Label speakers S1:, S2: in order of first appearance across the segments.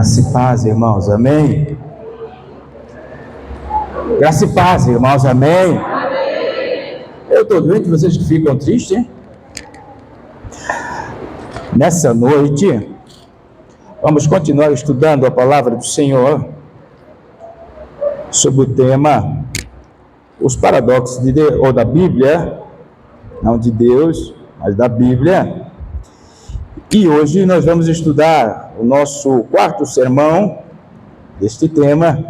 S1: Graça e paz, irmãos, amém? Graça e paz, irmãos, amém? Eu estou doente, vocês que ficam tristes, hein? Nessa noite, vamos continuar estudando a palavra do Senhor sobre o tema os paradoxos ou da Bíblia, não de Deus, mas da Bíblia. E hoje nós vamos estudar o nosso quarto sermão deste tema.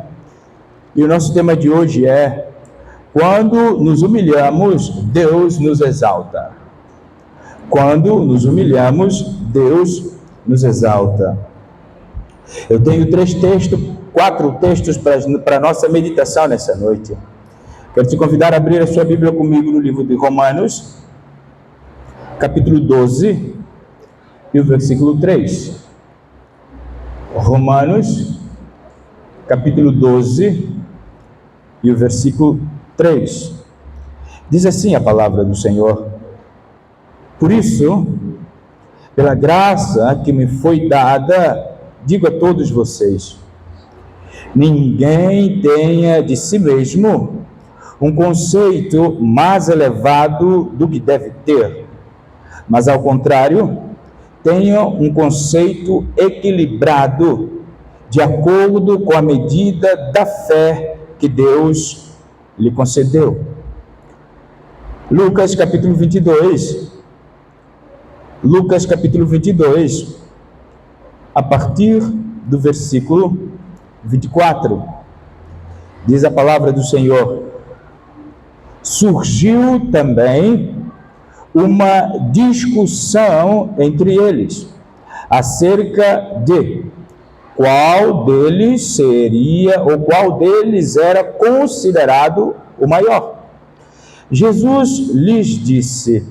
S1: E o nosso tema de hoje é: quando nos humilhamos, Deus nos exalta. Quando nos humilhamos, Deus nos exalta. Eu tenho quatro textos para a nossa meditação nessa noite. Quero te convidar a abrir a sua Bíblia comigo no livro de Romanos, capítulo 12, e o versículo 3. Romanos, capítulo 12, e o versículo 3. Diz assim a palavra do Senhor: por isso, pela graça que me foi dada, digo a todos vocês, ninguém tenha de si mesmo um conceito mais elevado do que deve ter, mas ao contrário, tenha um conceito equilibrado, de acordo com a medida da fé que Deus lhe concedeu. Lucas capítulo 22, a partir do versículo 24, diz a palavra do Senhor: surgiu também uma discussão entre eles, acerca de qual deles era considerado o maior. Jesus lhes disse: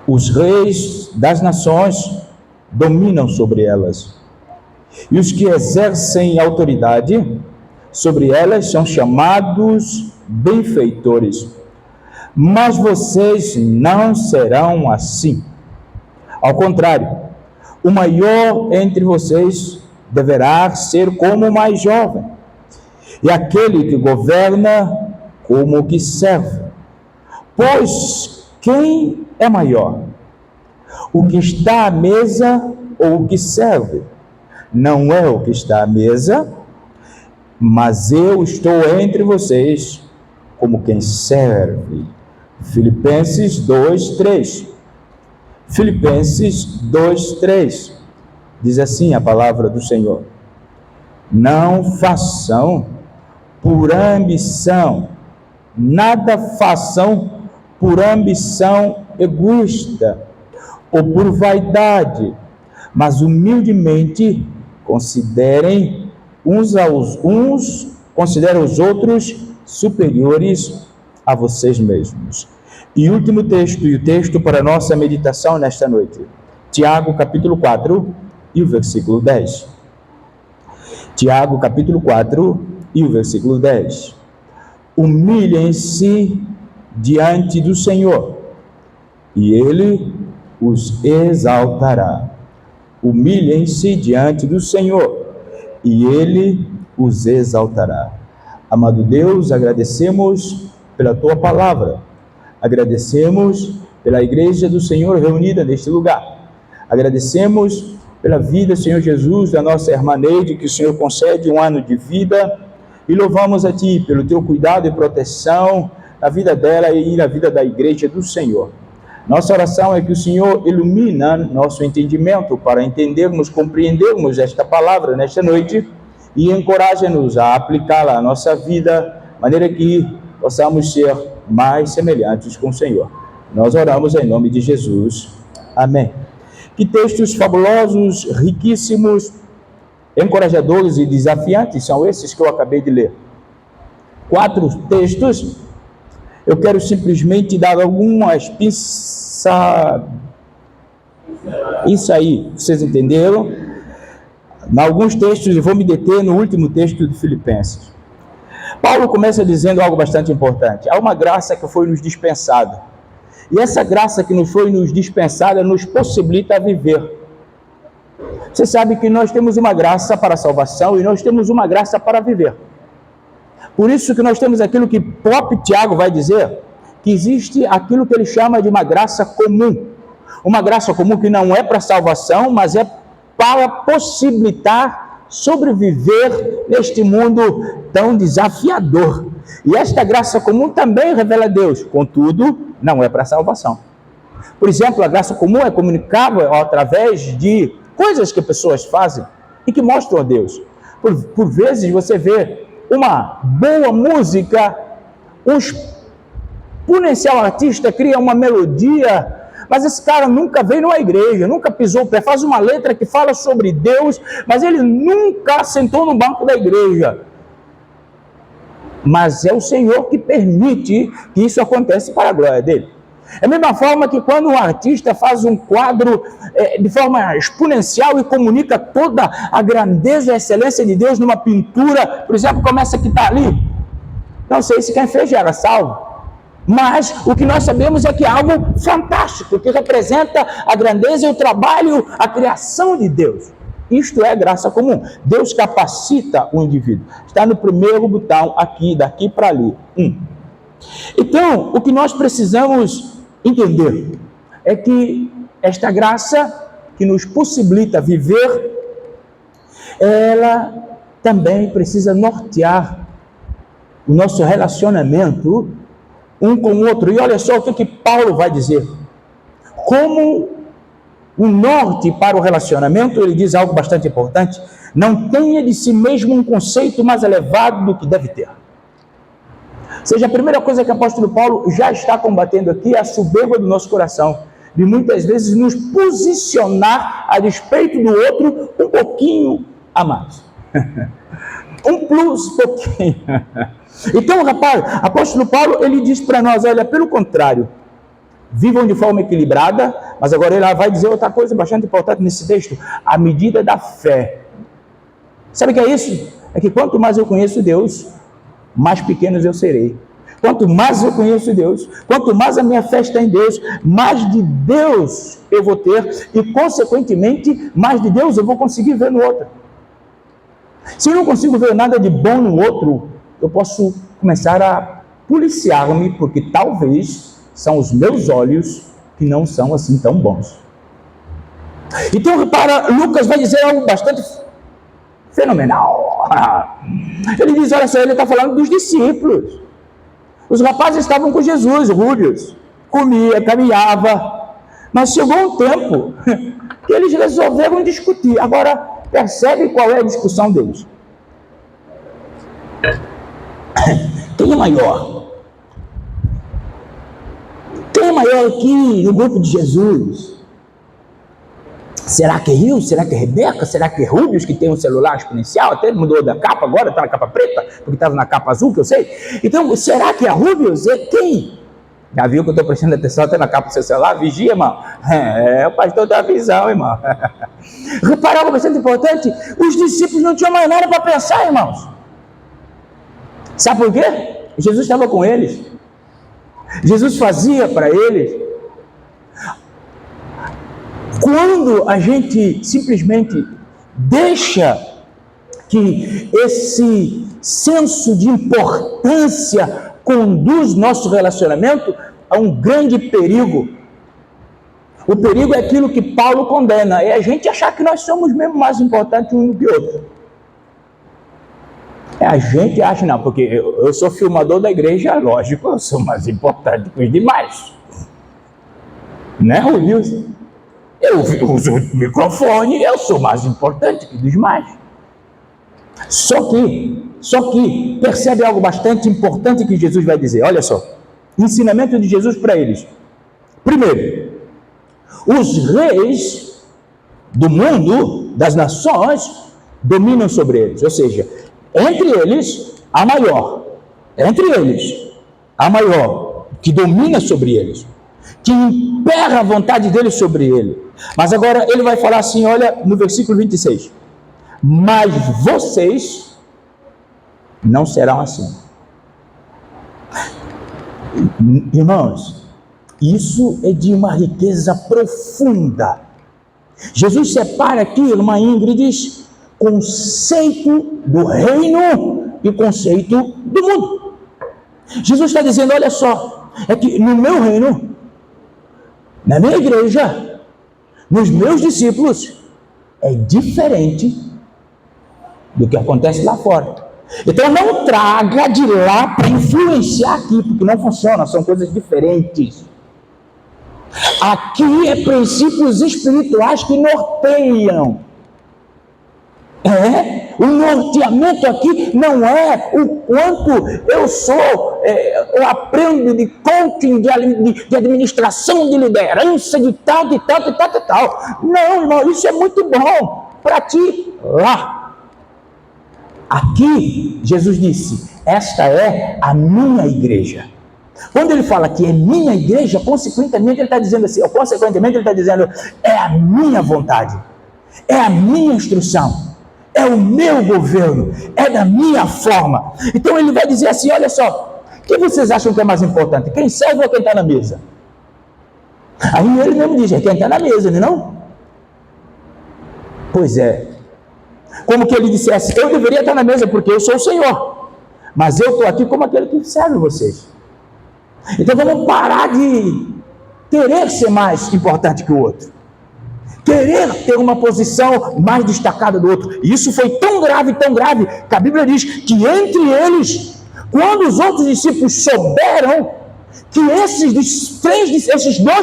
S1: os reis das nações dominam sobre elas, e os que exercem autoridade sobre elas são chamados benfeitores. Mas vocês não serão assim. Ao contrário, o maior entre vocês deverá ser como o mais jovem, e aquele que governa como o que serve. Pois quem é maior? O que está à mesa ou o que serve? Não é o que está à mesa, mas eu estou entre vocês como quem serve. Filipenses 2:3. Filipenses 2:3. Diz assim a palavra do Senhor: não façam por ambição, nada façam por ambição egoísta ou por vaidade, mas humildemente considerem os outros superiores a vocês mesmos. E o último texto, e o texto para a nossa meditação nesta noite, Tiago capítulo 4 e o versículo 10. Tiago capítulo 4 e o versículo 10. Humilhem-se diante do Senhor, e Ele os exaltará. Humilhem-se diante do Senhor, e Ele os exaltará. Amado Deus, agradecemos pela Tua palavra, agradecemos pela Igreja do Senhor reunida neste lugar, agradecemos pela vida, Senhor Jesus, da nossa irmã Neide, que o Senhor concede um ano de vida, e louvamos a Ti pelo Teu cuidado e proteção na vida dela e na vida da Igreja do Senhor. Nossa oração é que o Senhor ilumina nosso entendimento para entendermos, compreendermos esta palavra nesta noite e encoraja-nos a aplicá-la à nossa vida, de maneira que possamos ser mais semelhantes com o Senhor. Nós oramos em nome de Jesus. Amém. Que textos fabulosos, riquíssimos, encorajadores e desafiantes são esses que eu acabei de ler. 4 textos. Eu quero simplesmente dar algumas pinçadas. Isso aí, vocês entenderam? Em alguns textos, eu vou me deter no último texto de Filipenses. Paulo começa dizendo algo bastante importante. Há uma graça que foi nos dispensada. E essa graça que nos foi nos dispensada nos possibilita viver. Você sabe que nós temos uma graça para a salvação e nós temos uma graça para viver. Por isso que nós temos aquilo que o próprio Tiago vai dizer, que existe aquilo que ele chama de uma graça comum. Uma graça comum que não é para a salvação, mas é para possibilitar sobreviver neste mundo tão desafiador. E esta graça comum também revela Deus, contudo, não é para a salvação. Por exemplo, a graça comum é comunicável através de coisas que pessoas fazem e que mostram a Deus. Por vezes você vê uma boa música, um exponencial artista cria uma melodia, mas esse cara nunca veio numa igreja, nunca pisou o pé, faz uma letra que fala sobre Deus, mas ele nunca sentou no banco da igreja. Mas é o Senhor que permite que isso aconteça para a glória dele. É a mesma forma que quando um artista faz um quadro de forma exponencial e comunica toda a grandeza e a excelência de Deus numa pintura, por exemplo, começa que está ali. Não sei se quem fez já era salvo, mas o que nós sabemos é que é algo fantástico, que representa a grandeza e o trabalho, a criação de Deus. Isto é graça comum. Deus capacita o indivíduo. Está no primeiro botão aqui, daqui para ali. Então, o que nós precisamos entender é que esta graça que nos possibilita viver, ela também precisa nortear o nosso relacionamento um com o outro. E olha só o que Paulo vai dizer. Como o norte para o relacionamento, ele diz algo bastante importante: não tenha de si mesmo um conceito mais elevado do que deve ter. Ou seja, a primeira coisa que o apóstolo Paulo já está combatendo aqui é a soberba do nosso coração, de muitas vezes nos posicionar a despeito do outro um pouquinho a mais. Um plus pouquinho. Então, rapaz, o apóstolo Paulo, ele diz para nós, olha, pelo contrário, vivam de forma equilibrada, mas agora ele vai dizer outra coisa bastante importante nesse texto, a medida da fé. Sabe o que é isso? É que quanto mais eu conheço Deus, mais pequenos eu serei. Quanto mais eu conheço Deus, quanto mais a minha fé está em Deus, mais de Deus eu vou ter e, consequentemente, mais de Deus eu vou conseguir ver no outro. Se eu não consigo ver nada de bom no outro, eu posso começar a policiar-me, porque talvez são os meus olhos que não são assim tão bons. Então, repara, Lucas vai dizer algo bastante fenomenal. Ele diz, olha só, ele está falando dos discípulos. Os rapazes estavam com Jesus, rúbios, comia, caminhava, mas chegou um tempo que eles resolveram discutir. Agora, percebe qual é a discussão deles? Quem é maior? Quem é maior aqui no grupo de Jesus? Será que é eu? Será que é Rebeca? Será que é Rúbios, que tem um celular exponencial? Até mudou da capa agora, está na capa preta, porque estava na capa azul, que eu sei. Então, será que é Rúbios? É quem? Já viu que eu estou prestando atenção até na capa do seu celular? Vigia, irmão. É o pastor da visão, irmão. Reparar algo bastante importante? Os discípulos não tinham mais nada para pensar, irmãos. Sabe por quê? Jesus estava com eles. Jesus fazia para eles. Quando a gente simplesmente deixa que esse senso de importância conduz nosso relacionamento a um grande perigo. O perigo é aquilo que Paulo condena, é a gente achar que nós somos mesmo mais importantes um do que o outro. A gente acha, não, porque eu sou filmador da igreja, lógico, eu sou mais importante que os demais. Né, Wilson? Eu uso o microfone, eu sou mais importante que os demais. Só que, percebe algo bastante importante que Jesus vai dizer. Olha só, ensinamento de Jesus para eles. Primeiro, os reis do mundo, das nações, dominam sobre eles. Ou seja, entre eles, a maior, que domina sobre eles, que impera a vontade dele sobre ele. Mas agora ele vai falar assim, olha, no versículo 26. Mas vocês não serão assim. Irmãos, isso é de uma riqueza profunda. Jesus separa aqui, irmã Ingrid, conceito do reino e conceito do mundo. Jesus está dizendo, olha só, é que no meu reino, na minha igreja, nos meus discípulos, é diferente do que acontece lá fora. Então não traga de lá para influenciar aqui, porque não funciona, são coisas diferentes. Aqui é princípios espirituais que norteiam. O norteamento aqui não é o quanto eu aprendo de coaching, de administração, de liderança, de tal. Não, irmão, isso é muito bom para ti lá. Aqui, Jesus disse, esta é a minha igreja. Quando ele fala que é minha igreja, consequentemente ele está dizendo assim, é a minha vontade, é a minha instrução, é o meu governo, é da minha forma. Então ele vai dizer assim, olha só, o que vocês acham que é mais importante? Quem serve ou quem está na mesa? Aí ele mesmo diz, é quem está na mesa, não? Pois é. Como que ele dissesse, eu deveria estar na mesa porque eu sou o Senhor, mas eu estou aqui como aquele que serve vocês. Então vamos parar de querer ser mais importante que o outro, querer ter uma posição mais destacada do outro. E isso foi tão grave, que a Bíblia diz que entre eles, quando os outros discípulos souberam que esses dois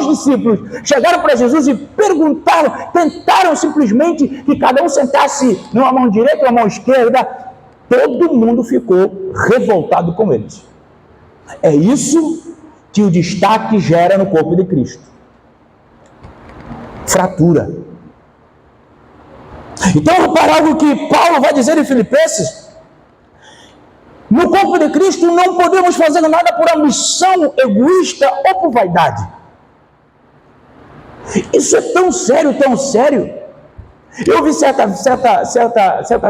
S1: discípulos chegaram para Jesus e perguntaram, tentaram simplesmente que cada um sentasse numa mão direita ou numa mão esquerda, todo mundo ficou revoltado com eles. É isso que o destaque gera no corpo de Cristo. Fratura. Então, repara algo que Paulo vai dizer em Filipenses. No corpo de Cristo não podemos fazer nada por ambição egoísta ou por vaidade. Isso é tão sério, tão sério. Eu ouvi certa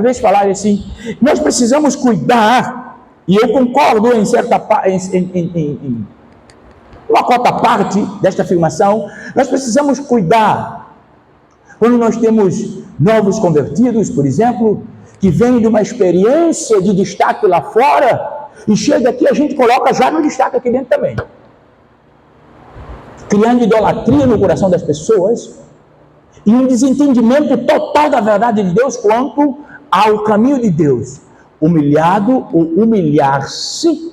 S1: vez falar assim, nós precisamos cuidar, e eu concordo em uma quarta parte desta afirmação, nós precisamos cuidar quando nós temos novos convertidos, por exemplo, que vêm de uma experiência de destaque lá fora, e chega aqui, a gente coloca já no destaque aqui dentro também, criando idolatria no coração das pessoas, e um desentendimento total da verdade de Deus quanto ao caminho de Deus. Humilhado ou humilhar-se,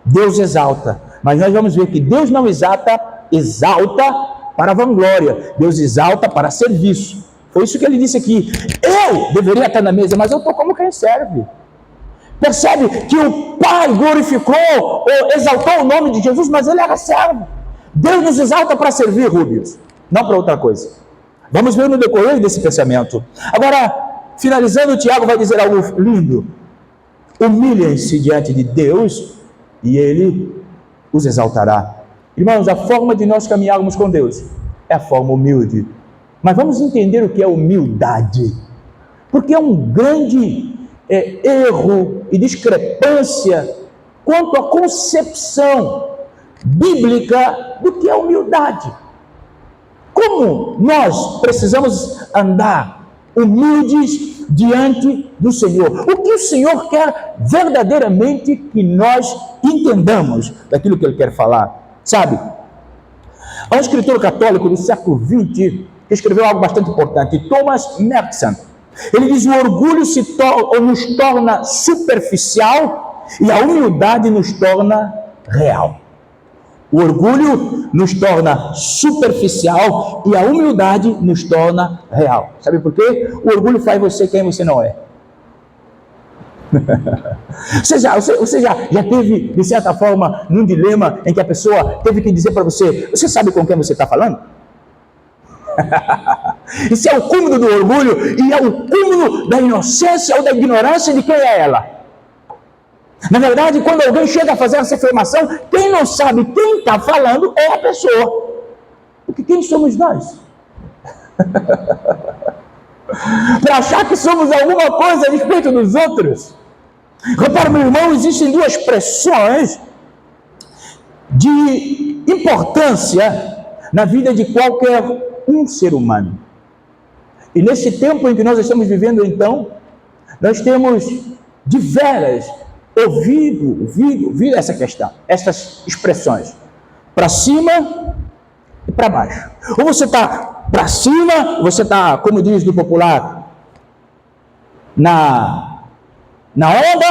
S1: Deus exalta, mas nós vamos ver que Deus não exalta para vanglória, Deus exalta para serviço. Foi isso que ele disse aqui, eu deveria estar na mesa, mas eu estou como quem serve. Percebe que o Pai glorificou, ou exaltou o nome de Jesus, mas ele era servo. Deus nos exalta para servir, Rúbios, não para outra coisa. Vamos ver no decorrer desse pensamento. Agora, finalizando, o Tiago vai dizer algo lindo. Humilhem-se diante de Deus e ele os exaltará. Irmãos, a forma de nós caminharmos com Deus é a forma humilde. Mas vamos entender o que é humildade, porque é um grande erro e discrepância quanto à concepção bíblica do que é humildade. Como nós precisamos andar humildes diante do Senhor? O que o Senhor quer verdadeiramente que nós entendamos daquilo que Ele quer falar? Sabe, há um escritor católico do século XX que escreveu algo bastante importante, Thomas Merton. Ele diz: o orgulho nos torna superficial e a humildade nos torna real. O orgulho nos torna superficial e a humildade nos torna real. Sabe por quê? O orgulho faz você quem você não é. Você já teve, de certa forma, num dilema em que a pessoa teve que dizer para você: você sabe com quem você está falando? Isso é o cúmulo do orgulho e é o cúmulo da inocência ou da ignorância de quem é ela. Na verdade, quando alguém chega a fazer essa afirmação, quem não sabe quem está falando é a pessoa. Porque quem somos nós? Para achar que somos alguma coisa a respeito dos outros. Repara, meu irmão, existem duas expressões de importância na vida de qualquer um ser humano. E nesse tempo em que nós estamos vivendo, então, nós temos de veras ouvido essa questão, essas expressões, para cima e para baixo. Ou você está para cima, você está, como diz no popular, na onda,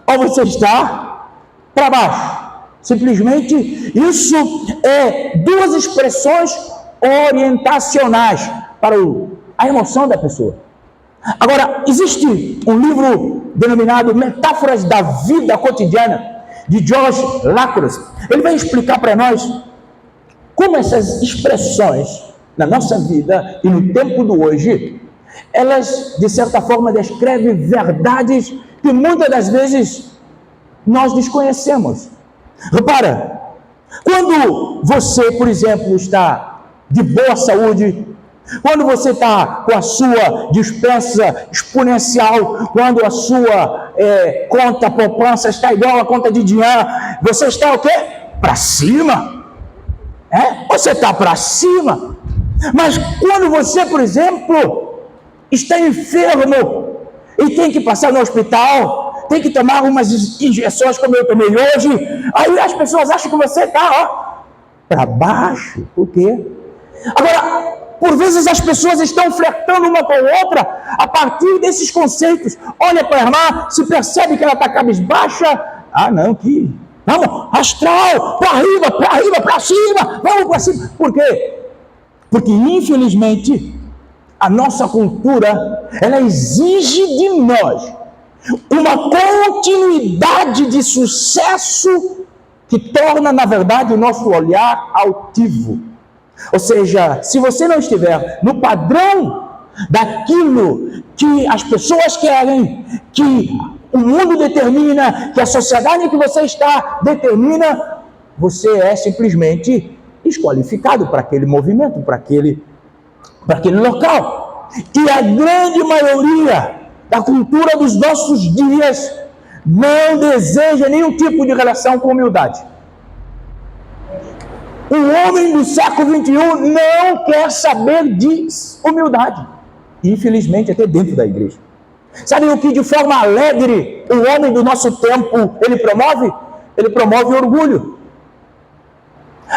S1: ou você está para baixo. Simplesmente, isso é duas expressões orientacionais para a emoção da pessoa. Agora, existe um livro denominado Metáforas da Vida Cotidiana, de George Lacroix. Ele vai explicar para nós como essas expressões na nossa vida e no tempo do hoje, elas, de certa forma, descrevem verdades que muitas das vezes nós desconhecemos. Repara, quando você, por exemplo, está de boa saúde, quando você está com a sua dispensa exponencial, quando a sua conta poupança está igual à conta de dinheiro, você está o quê? Para cima. Você está para cima. Mas quando você, por exemplo, está enfermo e tem que passar no hospital, tem que tomar umas injeções como eu tomei hoje, aí as pessoas acham que você está para baixo. Por quê? Agora, por vezes as pessoas estão flertando uma com a outra a partir desses conceitos. Olha para a irmã, se percebe que ela está cabisbaixa. Vamos, astral, para arriba, para cima, vamos para cima. Por quê? Porque, infelizmente, a nossa cultura, ela exige de nós uma continuidade de sucesso que torna, na verdade, o nosso olhar altivo. Ou seja, se você não estiver no padrão daquilo que as pessoas querem, que o mundo determina, que a sociedade em que você está determina, você é simplesmente desqualificado para aquele movimento, para aquele local. E a grande maioria da cultura dos nossos dias não deseja nenhum tipo de relação com humildade. O homem do século XXI não quer saber de humildade. Infelizmente, até dentro da igreja. Sabe o que de forma alegre o homem do nosso tempo ele promove? Ele promove orgulho.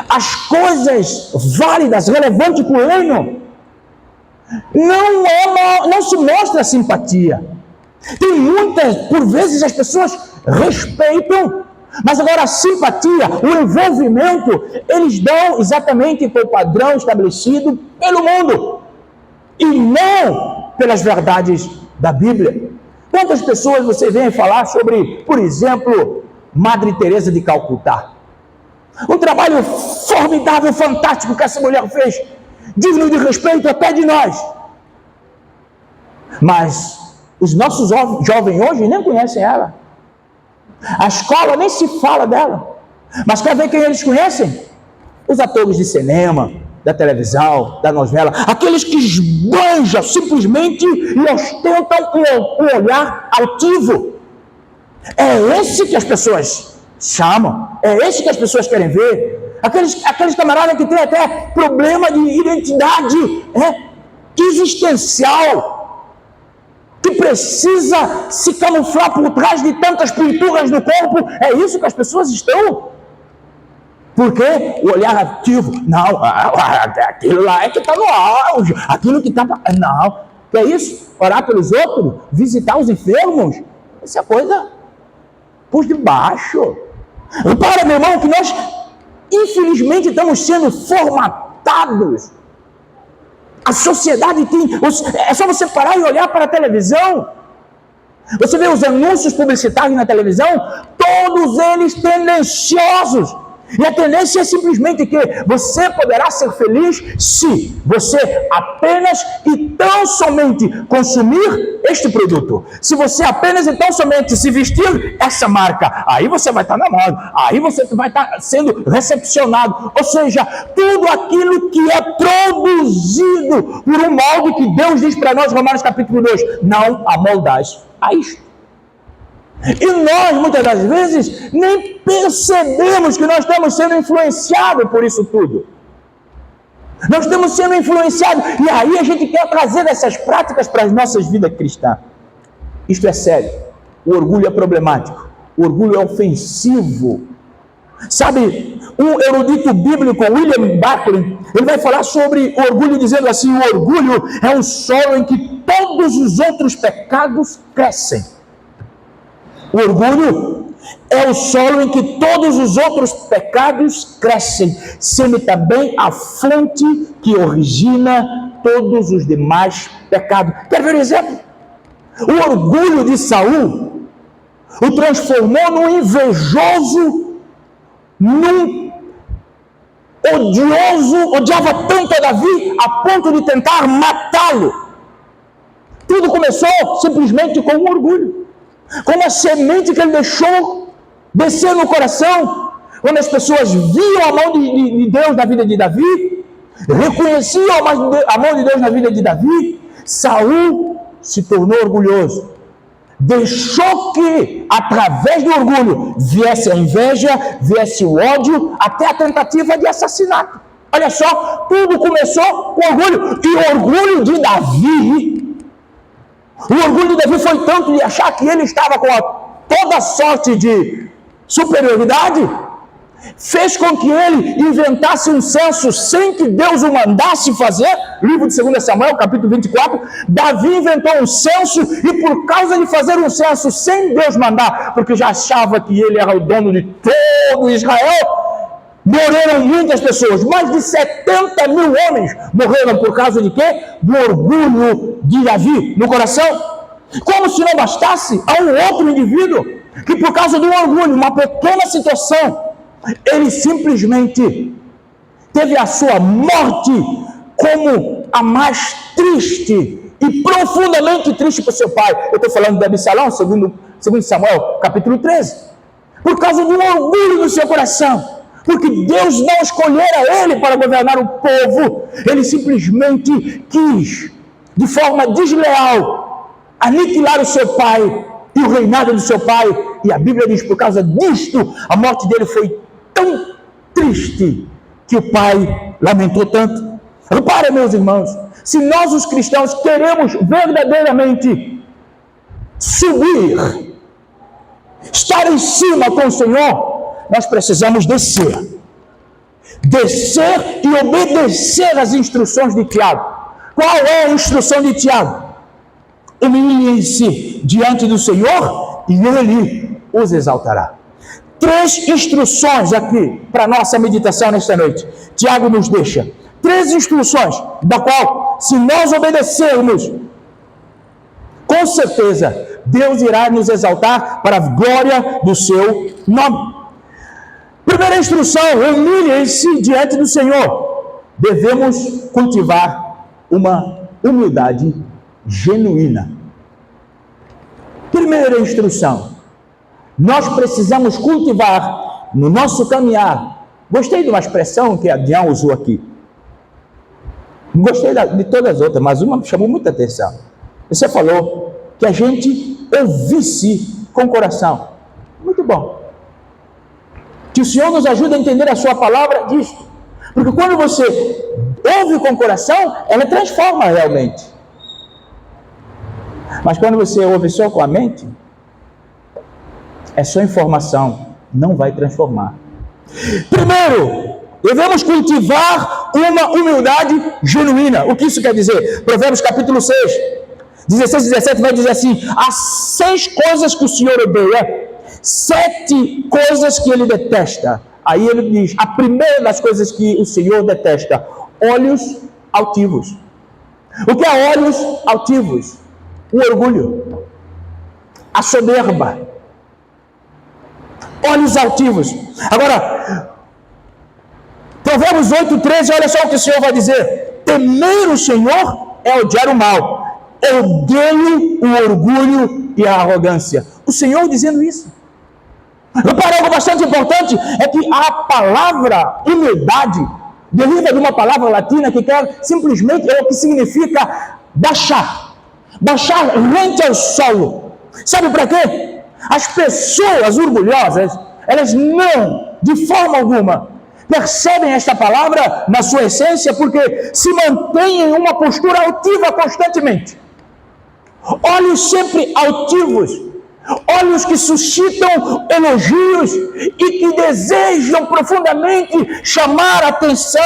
S1: As coisas válidas, relevantes para o reino, não se mostra simpatia. Tem muitas, por vezes as pessoas respeitam, mas agora a simpatia, o envolvimento, eles dão exatamente pelo padrão estabelecido pelo mundo e não pelas verdades da Bíblia. Quantas pessoas você vem falar sobre, por exemplo, Madre Teresa de Calcutá? Um trabalho formidável, fantástico que essa mulher fez, digno de respeito até de nós. Mas os nossos jovens hoje nem conhecem ela. A escola nem se fala dela. Mas quer ver quem eles conhecem? Os atores de cinema, da televisão, da novela, aqueles que esbanjam simplesmente e ostentam um olhar altivo. É esse que as pessoas chamam, é esse que as pessoas querem ver. Aqueles camaradas que têm até problema de identidade existencial, que precisa se camuflar por trás de tantas pinturas no corpo. É isso que as pessoas estão. Por quê? O olhar ativo. Não, aquilo lá é que está no auge. Aquilo que está... Não. Que é isso? Orar pelos outros? Visitar os enfermos? Essa é coisa por debaixo. Repara, meu irmão, que nós, infelizmente, estamos sendo formatados. A sociedade tem... É só você parar e olhar para a televisão. Você vê os anúncios publicitários na televisão, todos eles tendenciosos. E a tendência é simplesmente que você poderá ser feliz se você apenas e tão somente consumir este produto. Se você apenas e tão somente se vestir essa marca, aí você vai estar na moda, aí você vai estar sendo recepcionado. Ou seja, tudo aquilo que é produzido por um molde que Deus diz para nós, Romanos capítulo 2, não amoldais a isto. E nós, muitas das vezes, nem percebemos que nós estamos sendo influenciados por isso tudo. Nós estamos sendo influenciados, e aí a gente quer trazer essas práticas para as nossas vidas cristãs. Isto é sério. O orgulho é problemático. O orgulho é ofensivo. Sabe, um erudito bíblico, William Barclay, ele vai falar sobre o orgulho dizendo assim: o orgulho é um solo em que todos os outros pecados crescem. O orgulho é o solo em que todos os outros pecados crescem, sendo também a fonte que origina todos os demais pecados. Quer ver um exemplo? O orgulho de Saul o transformou num invejoso, num odioso, odiava tanto a Davi a ponto de tentar matá-lo. Tudo começou simplesmente com um orgulho, com uma semente que ele deixou descer no coração. Quando as pessoas viam a mão de Deus na vida de Davi, reconheciam a mão de Deus na vida de Davi, Saul se tornou orgulhoso. Deixou que, através do orgulho, viesse a inveja, viesse o ódio, até a tentativa de assassinato. Olha só, tudo começou com orgulho. E o orgulho de Davi, foi tanto de achar que ele estava com toda sorte de superioridade, fez com que ele inventasse um censo sem que Deus o mandasse fazer. Livro de 2 Samuel, capítulo 24. Davi inventou um censo, e por causa de fazer um censo sem Deus mandar, porque já achava que ele era o dono de todo Israel, morreram muitas pessoas. Mais de 70 mil homens morreram por causa de quê? Do orgulho de Davi no coração. Como se não bastasse, a um outro indivíduo que, por causa do orgulho, uma pequena situação, ele simplesmente teve a sua morte como a mais triste e profundamente triste para o seu pai. Eu estou falando de Absalão, segundo Samuel, capítulo 13. Por causa do orgulho do seu coração. Porque Deus não escolhera ele para governar o povo. Ele simplesmente quis, de forma desleal, aniquilar o seu pai e o reinado do seu pai. E a Bíblia diz, por causa disto, a morte dele foi tão triste que o pai lamentou tanto. Repara, meus irmãos, se nós os cristãos queremos verdadeiramente subir, estar em cima com o Senhor, nós precisamos descer e obedecer às instruções de Tiago. Qual é a instrução de Tiago? Humilhem-se diante do Senhor e Ele os exaltará. 3 instruções aqui para nossa meditação nesta noite. Tiago nos deixa 3 instruções, da qual, se nós obedecermos, com certeza Deus irá nos exaltar para a glória do seu nome. Primeira instrução: humilhem-se diante do Senhor. Devemos cultivar uma humildade genuína. Primeira instrução: nós precisamos cultivar no nosso caminhar. Gostei de uma expressão que a Diane usou aqui. Gostei de todas as outras, mas uma me chamou muita atenção. Você falou que a gente ouvisse com o coração. Muito bom. Que o Senhor nos ajude a entender a sua palavra disso. Porque quando você ouve com o coração, ela transforma realmente. Mas quando você ouve só com a mente, é só informação, não vai transformar. Primeiro, devemos cultivar uma humildade genuína. O que isso quer dizer? Provérbios capítulo 6, 16 e 17 vai dizer assim: há 6 coisas que o Senhor odeia, 7 coisas que Ele detesta. Aí Ele diz, a primeira das coisas que o Senhor detesta: olhos altivos. O que é olhos altivos? O orgulho, a soberba, olhos altivos. Agora, Provérbios 8:13, olha só o que o Senhor vai dizer: temer o Senhor é odiar o mal, odeio o orgulho e a arrogância. O Senhor dizendo isso. Repara, algo bastante importante é que a palavra humildade deriva de uma palavra latina que quer simplesmente, é o que significa baixar rente ao solo. Sabe para quê? As pessoas orgulhosas, elas não, de forma alguma, percebem esta palavra na sua essência porque se mantêm em uma postura altiva constantemente. Olhos sempre altivos, olhos que suscitam elogios e que desejam profundamente chamar a atenção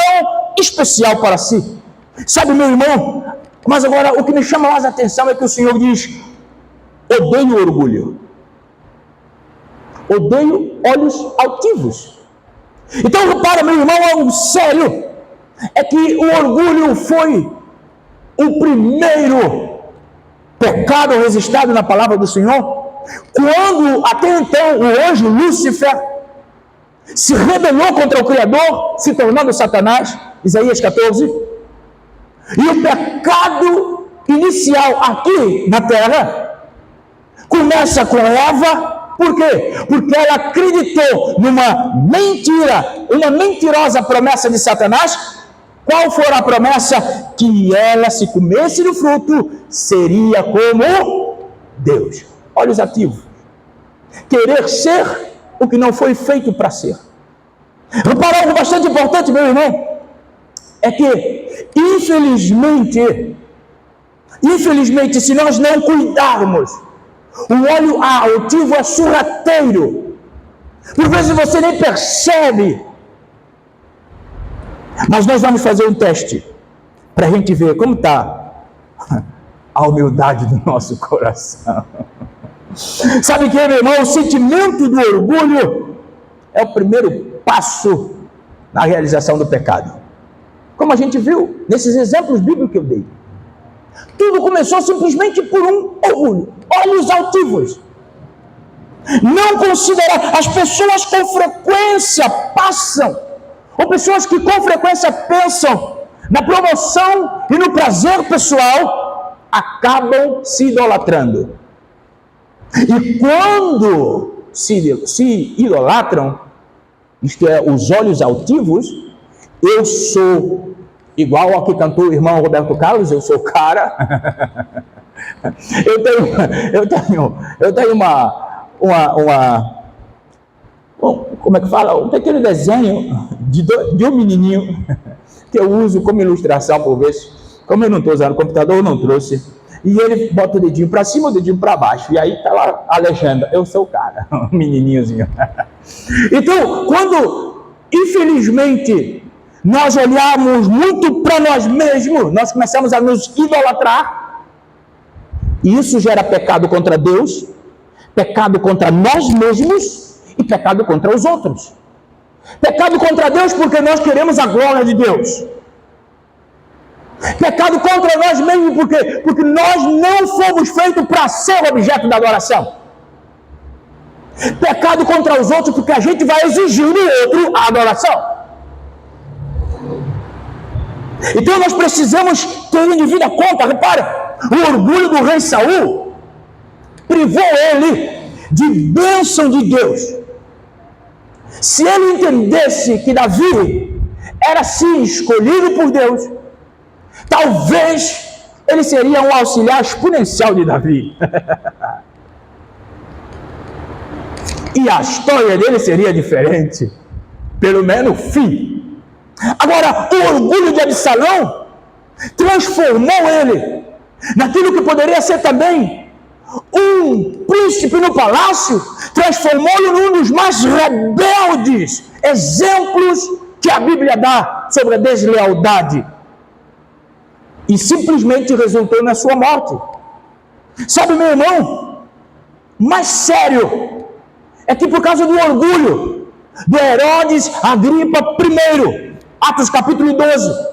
S1: especial para si. Sabe, meu irmão, mas agora o que me chama mais a atenção é que o Senhor diz: odeio o orgulho, odeio olhos altivos. Então, repara, meu irmão, algo sério é que o orgulho foi o primeiro pecado registrado na palavra do Senhor, quando até então o anjo Lúcifer se rebelou contra o Criador, se tornando Satanás, Isaías 14, e o pecado inicial aqui na terra começa com Eva. Por quê? Porque ela acreditou numa mentira, uma mentirosa promessa de Satanás. Qual foi a promessa? Que ela, se comesse do fruto, seria como Deus. Olhos ativos. Querer ser o que não foi feito para ser. Repara algo bastante importante, meu irmão. É que, infelizmente, se nós não cuidarmos, o olho altivo é sorrateiro. Por vezes você nem percebe. Mas nós vamos fazer um teste para a gente ver como está a humildade do nosso coração. Sabe o que, meu irmão? O sentimento do orgulho é o primeiro passo na realização do pecado. Como a gente viu nesses exemplos bíblicos que eu dei. Tudo começou simplesmente por um orgulho, olhos altivos. Não considerar, as pessoas com frequência passam, ou pessoas que com frequência pensam na promoção e no prazer pessoal, acabam se idolatrando. E quando se idolatram, isto é, os olhos altivos, eu sou igual ao que cantou o irmão Roberto Carlos, eu sou o cara. eu tenho como é que fala? Um pequeno desenho de um menininho que eu uso como ilustração por vezes. Como eu não estou usando o computador, eu não trouxe. E ele bota o dedinho para cima, o dedinho para baixo. E aí está lá a legenda: eu sou o cara, um menininhozinho. Então, quando, infelizmente, nós olhamos muito para nós mesmos, nós começamos a nos idolatrar, e isso gera pecado contra Deus, pecado contra nós mesmos e pecado contra os outros. Pecado contra Deus porque nós queremos a glória de Deus. Pecado contra nós mesmos porque nós não fomos feitos para ser objeto da adoração. Pecado contra os outros porque a gente vai exigir do outro a adoração. Então nós precisamos ter em devida conta. Repara, o orgulho do rei Saul privou ele de bênção de Deus. Se ele entendesse que Davi era sim escolhido por Deus, talvez ele seria um auxiliar exponencial de Davi. E a história dele seria diferente, pelo menos o fim. Agora, o orgulho de Absalão transformou ele naquilo que poderia ser também um príncipe no palácio, transformou-o num dos mais rebeldes exemplos que a Bíblia dá sobre a deslealdade. E simplesmente resultou na sua morte. Sabe, meu irmão, mais sério é que por causa do orgulho do Herodes Agripa I, Atos capítulo 12,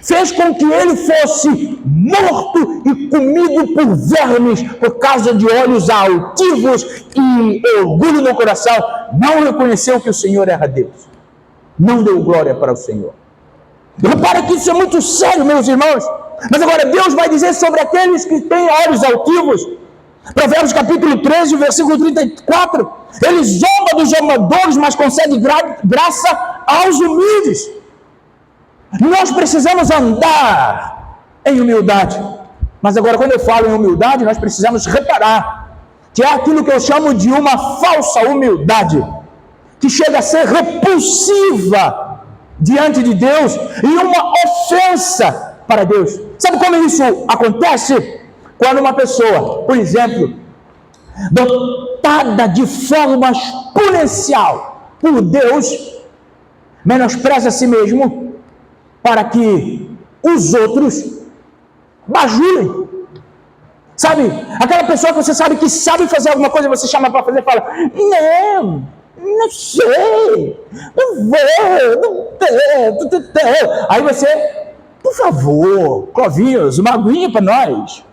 S1: fez com que ele fosse morto e comido por vermes por causa de olhos altivos e orgulho no coração. Não reconheceu que o Senhor era Deus, não deu glória para o Senhor. Repara que isso é muito sério, meus irmãos. Mas agora Deus vai dizer sobre aqueles que têm olhos altivos. Provérbios capítulo 13, versículo 34. Ele zomba dos zombadores, mas concede graça aos humildes. Nós precisamos andar em humildade. Mas agora, quando eu falo em humildade, nós precisamos reparar que é aquilo que eu chamo de uma falsa humildade, que chega a ser repulsiva diante de Deus e uma ofensa para Deus. Sabe como isso acontece? Quando uma pessoa, por exemplo, dotada de forma exponencial por Deus, menospreza a si mesmo para que os outros bajulem. Sabe, aquela pessoa que você sabe que sabe fazer alguma coisa, você chama para fazer e fala: não sei, não vou, não tenho. Aí você, por favor, Clovinhos, uma aguinha para nós.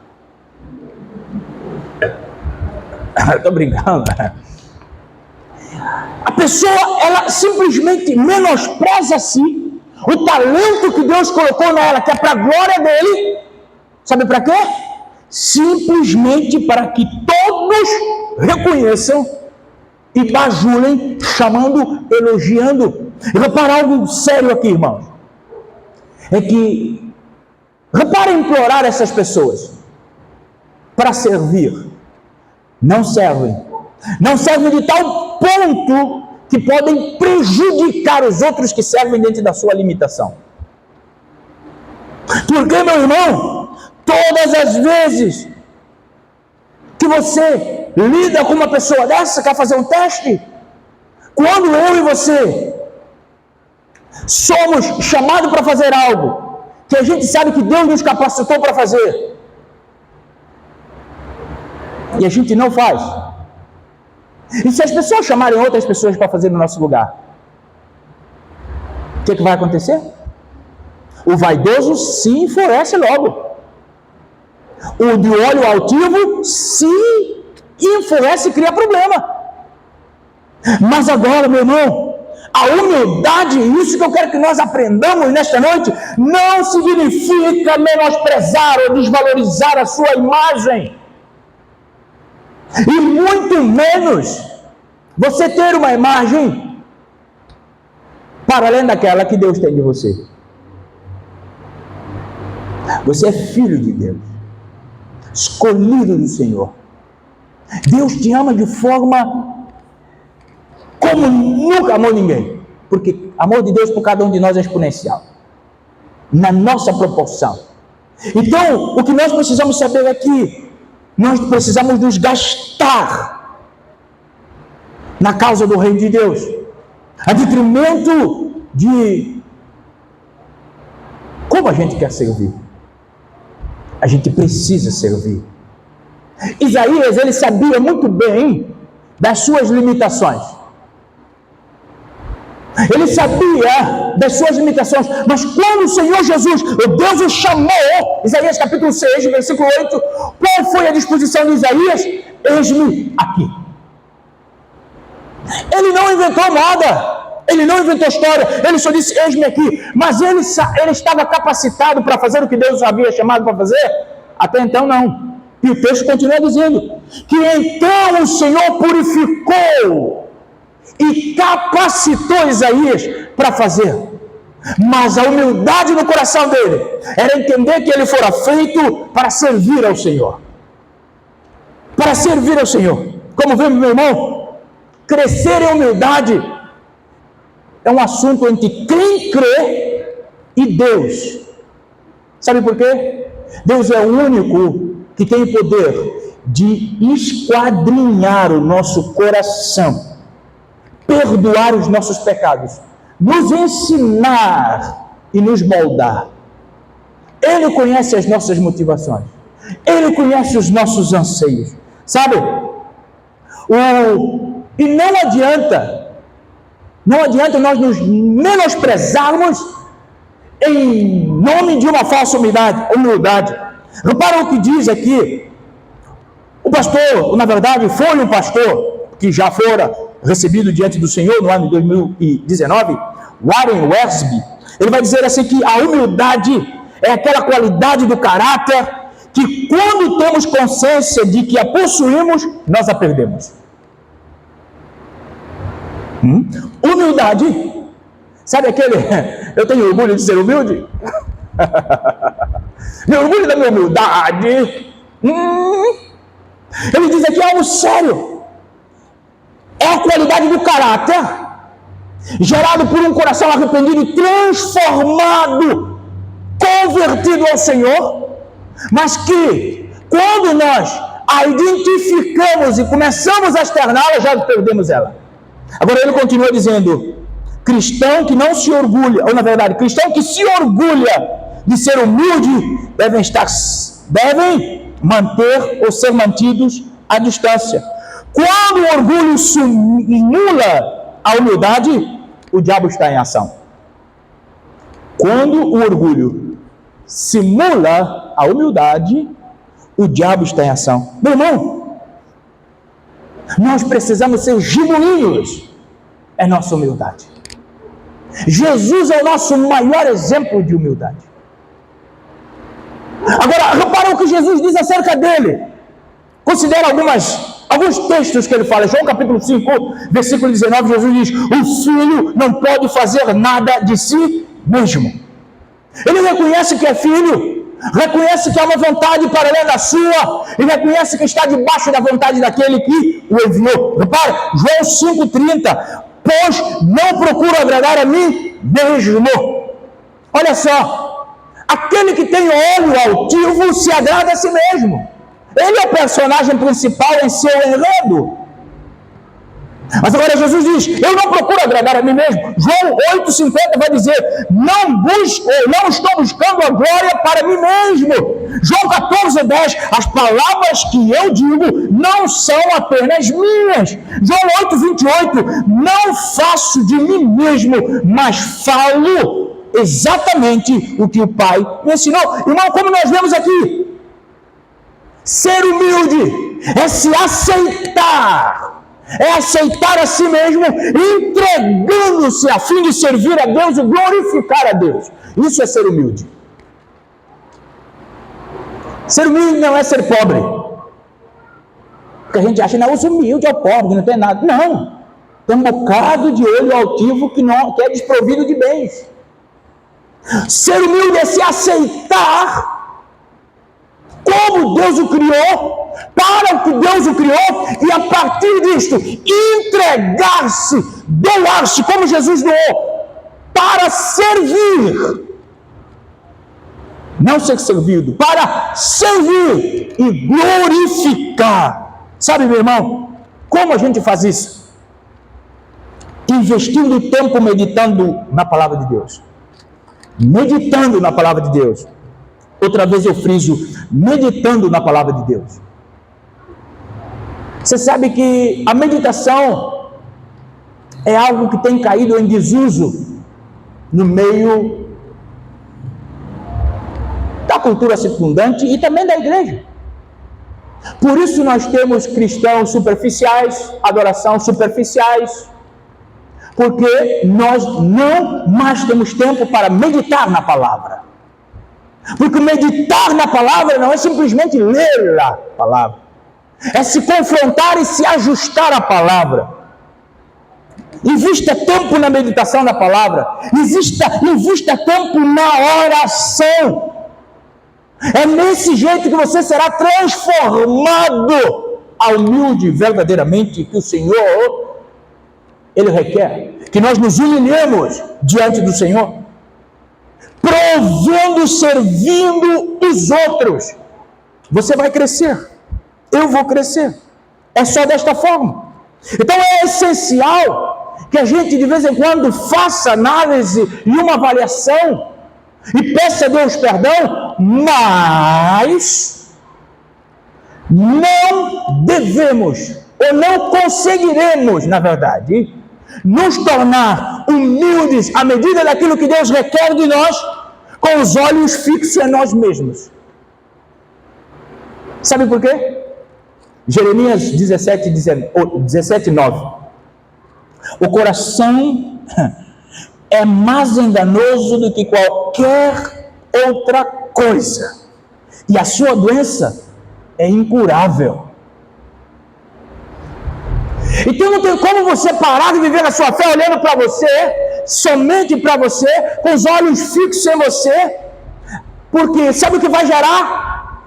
S1: Estou brincando. A pessoa, ela simplesmente menospreza a si, o talento que Deus colocou nela, que é para a glória dele. Sabe para quê? Simplesmente para que todos reconheçam e bajulem, chamando, elogiando. Eu vou parar algo sério aqui, irmãos. É que, repara em implorar essas pessoas para servir. Não servem. Não servem de tal ponto que podem prejudicar os outros que servem dentro da sua limitação. Porque, meu irmão, todas as vezes que você lida com uma pessoa dessa, quer fazer um teste, quando eu e você somos chamados para fazer algo que a gente sabe que Deus nos capacitou para fazer, e a gente não faz, e se as pessoas chamarem outras pessoas para fazer no nosso lugar, o que vai acontecer? O vaidoso se enfurece logo. O de olho altivo se enfurece e cria problema. Mas agora, meu irmão, a humildade, isso que eu quero que nós aprendamos nesta noite, não significa menosprezar ou desvalorizar a sua imagem. E muito menos você ter uma imagem para além daquela que Deus tem de você. Você é filho de Deus, escolhido do Senhor. Deus te ama de forma como nunca amou ninguém, porque o amor de Deus por cada um de nós é exponencial, na nossa proporção. Então, o que nós precisamos saber é que nós precisamos nos gastar na causa do reino de Deus, a detrimento de como a gente quer servir. A gente precisa servir. Isaías, ele sabia muito bem das suas limitações. Ele sabia das suas limitações, mas quando o Senhor Jesus, o Deus, o chamou, Isaías capítulo 6, versículo 8, qual foi a disposição de Isaías? Eis-me aqui. Ele não inventou nada, ele não inventou história, ele só disse: eis-me aqui. Mas ele estava capacitado para fazer o que Deus havia chamado para fazer? Até então não. E o texto continua dizendo que então o Senhor purificou e capacitou Isaías para fazer. Mas a humildade no coração dele era entender que ele fora feito para servir ao Senhor. Para servir ao Senhor. Como vemos, meu irmão, crescer em humildade é um assunto entre quem crê e Deus. Sabe por quê? Deus é o único que tem o poder de esquadrinhar o nosso coração, perdoar os nossos pecados, nos ensinar e nos moldar. Ele conhece as nossas motivações, Ele conhece os nossos anseios, sabe? E não adianta nós nos menosprezarmos em nome de uma falsa humildade. Repara o que diz aqui. O pastor, na verdade, foi um pastor que já fora recebido diante do Senhor no ano de 2019, Warren Wiersbe. Ele vai dizer assim que a humildade é aquela qualidade do caráter que quando temos consciência de que a possuímos, nós a perdemos. Humildade, sabe aquele, eu tenho orgulho de ser humilde? Meu orgulho da minha humildade. Ele diz aqui algo sério. É a qualidade do caráter gerado por um coração arrependido, transformado, convertido ao Senhor, mas que, quando nós a identificamos e começamos a externá-la, já perdemos ela. Agora ele continua dizendo: cristão que não se orgulha, ou na verdade, cristão que se orgulha de ser humilde, devem manter ou ser mantidos à distância. Quando o orgulho simula a humildade, o diabo está em ação. Quando o orgulho simula a humildade, o diabo está em ação. Meu irmão, nós precisamos ser genuínos em nossa humildade. Jesus é o nosso maior exemplo de humildade. Agora, repara o que Jesus diz acerca dele. Considera alguns textos que ele fala. João capítulo 5, versículo 19, Jesus diz: o filho não pode fazer nada de si mesmo. Ele reconhece que é filho, reconhece que há uma vontade paralela à sua, e reconhece que está debaixo da vontade daquele que o enviou. Repare, João 5,30: pois não procuro agradar a mim mesmo. Olha só, aquele que tem óleo altivo se agrada a si mesmo. Ele é o personagem principal em seu enredo. Mas agora Jesus diz: eu não procuro agradar a mim mesmo. João 8,50 vai dizer: não estou buscando a glória para mim mesmo. João 14,10: as palavras que eu digo não são apenas minhas. João 8,28: não faço de mim mesmo, mas falo exatamente o que o Pai me ensinou. Irmão, como nós vemos aqui, ser humilde é se aceitar. É aceitar a si mesmo, entregando-se a fim de servir a Deus e glorificar a Deus. Isso é ser humilde. Ser humilde não é ser pobre. Porque a gente acha, não, os humilde é o pobre, que não tem nada. Não. Tem um bocado de olho altivo que é desprovido de bens. Ser humilde é se aceitar como Deus o criou, para o que Deus o criou, e a partir disto, entregar-se, doar-se, como Jesus doou, para servir. Não ser servido, para servir e glorificar. Sabe, meu irmão, como a gente faz isso? Investindo tempo meditando na palavra de Deus. Meditando na palavra de Deus. Outra vez eu friso, meditando na palavra de Deus. Você sabe que a meditação é algo que tem caído em desuso no meio da cultura circundante e também da igreja. Por isso nós temos cristãos superficiais, adoração superficiais, porque nós não mais temos tempo para meditar na palavra. Porque meditar na palavra não é simplesmente ler a palavra, é se confrontar e se ajustar à palavra. Invista tempo na meditação da palavra, invista tempo na oração. É nesse jeito que você será transformado a humilde verdadeiramente que o Senhor, Ele requer. Que nós nos humilhemos diante do Senhor, provando, servindo os outros. Você vai crescer, eu vou crescer. É só desta forma. Então é essencial que a gente de vez em quando faça análise e uma avaliação e peça a Deus perdão, mas não devemos ou não conseguiremos, na verdade, nos tornar humildes à medida daquilo que Deus requer de nós, com os olhos fixos em nós mesmos. Sabe por quê? Jeremias 17:9. O coração é mais enganoso do que qualquer outra coisa, e a sua doença é incurável. Então não tem como você parar de viver a sua fé olhando para você, somente para você, com os olhos fixos em você, porque sabe o que vai gerar?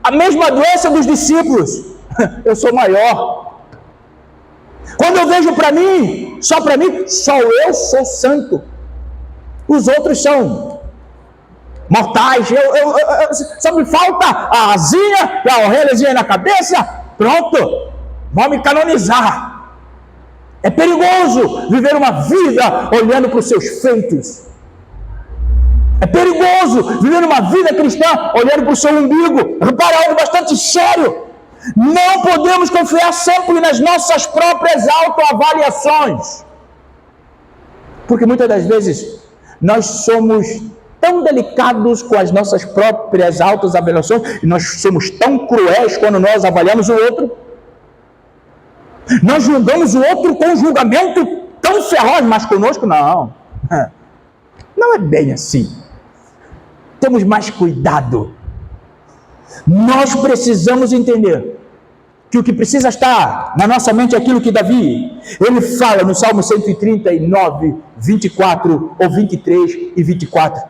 S1: A mesma doença dos discípulos. Eu sou maior. Quando eu vejo para mim, só eu sou santo. Os outros são mortais. Só me falta a asinha e a orelhazinha na cabeça. Pronto, vão me canonizar. É perigoso viver uma vida olhando para os seus feitos. É perigoso viver uma vida cristã olhando para o seu umbigo. Repara, algo bastante sério. Não podemos confiar sempre nas nossas próprias autoavaliações. Porque muitas das vezes nós somos tão delicados com as nossas próprias autoavaliações e nós somos tão cruéis quando nós avaliamos o outro. Nós julgamos o outro com um julgamento tão feroz, mas conosco não. Não é bem assim. Temos mais cuidado. Nós precisamos entender que o que precisa estar na nossa mente é aquilo que Davi, ele fala no Salmo 139, 24 ou 23 e 24.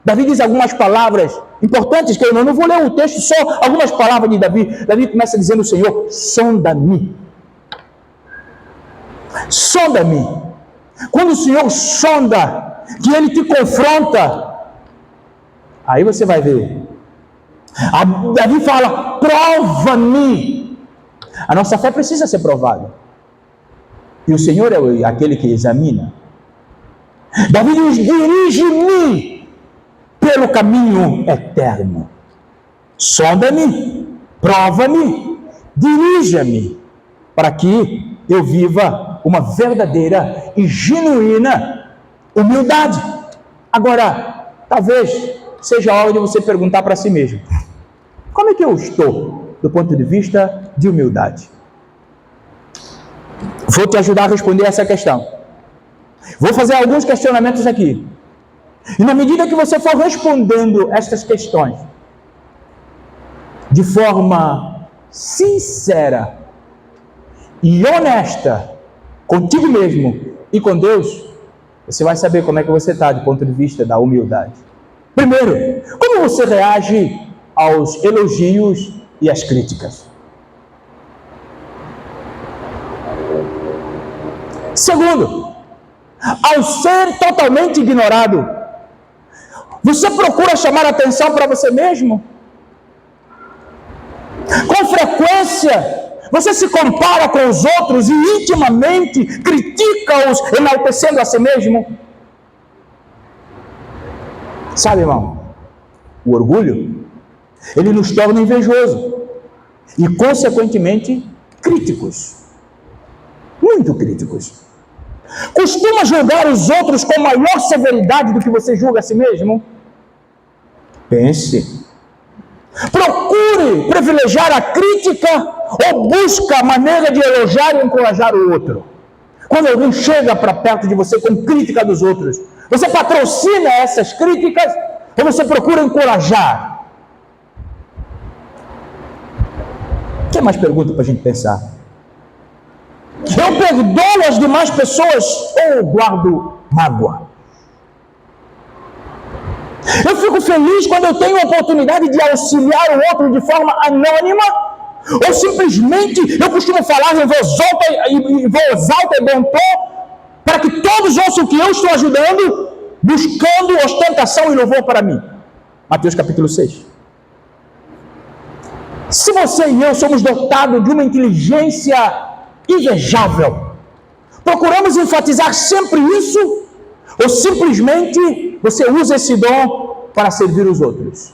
S1: Davi diz algumas palavras importantes, que eu não vou ler o texto, só algumas palavras de Davi. Davi começa dizendo: Senhor, sonda-me. Sonda-me. Quando o Senhor sonda, que Ele te confronta, aí você vai ver. Davi fala: prova-me. A nossa fé precisa ser provada. E o Senhor é aquele que examina. Davi diz: dirige-me pelo caminho eterno. Sonda-me, prova-me, dirija-me, para que eu viva uma verdadeira e genuína humildade. Agora, talvez seja a hora de você perguntar para si mesmo: como é que eu estou do ponto de vista de humildade? Vou te ajudar a responder essa questão. Vou fazer alguns questionamentos aqui. E na medida que você for respondendo estas questões de forma sincera e honesta contigo mesmo e com Deus, você vai saber como é que você está do ponto de vista da humildade. Primeiro, como você reage aos elogios e às críticas? Segundo, ao ser totalmente ignorado, você procura chamar atenção para você mesmo? Com frequência, você se compara com os outros e intimamente critica-os, enaltecendo a si mesmo? Sabe, irmão, o orgulho, ele nos torna invejosos e, consequentemente, críticos. Muito críticos. Costuma julgar os outros com maior severidade do que você julga a si mesmo? Pense. Procure privilegiar a crítica ou busca a maneira de elogiar e encorajar o outro. Quando alguém chega para perto de você com crítica dos outros, você patrocina essas críticas ou você procura encorajar? Tem mais perguntas para a gente pensar? Eu perdoo as demais pessoas ou guardo mágoa? Eu fico feliz quando eu tenho a oportunidade de auxiliar o outro de forma anônima, ou simplesmente eu costumo falar em voz alta e bom tom, para que todos ouçam que eu estou ajudando, buscando ostentação e louvor para mim. Mateus capítulo 6. Se você e eu somos dotados de uma inteligência invejável, procuramos enfatizar sempre isso, ou simplesmente você usa esse dom para servir os outros?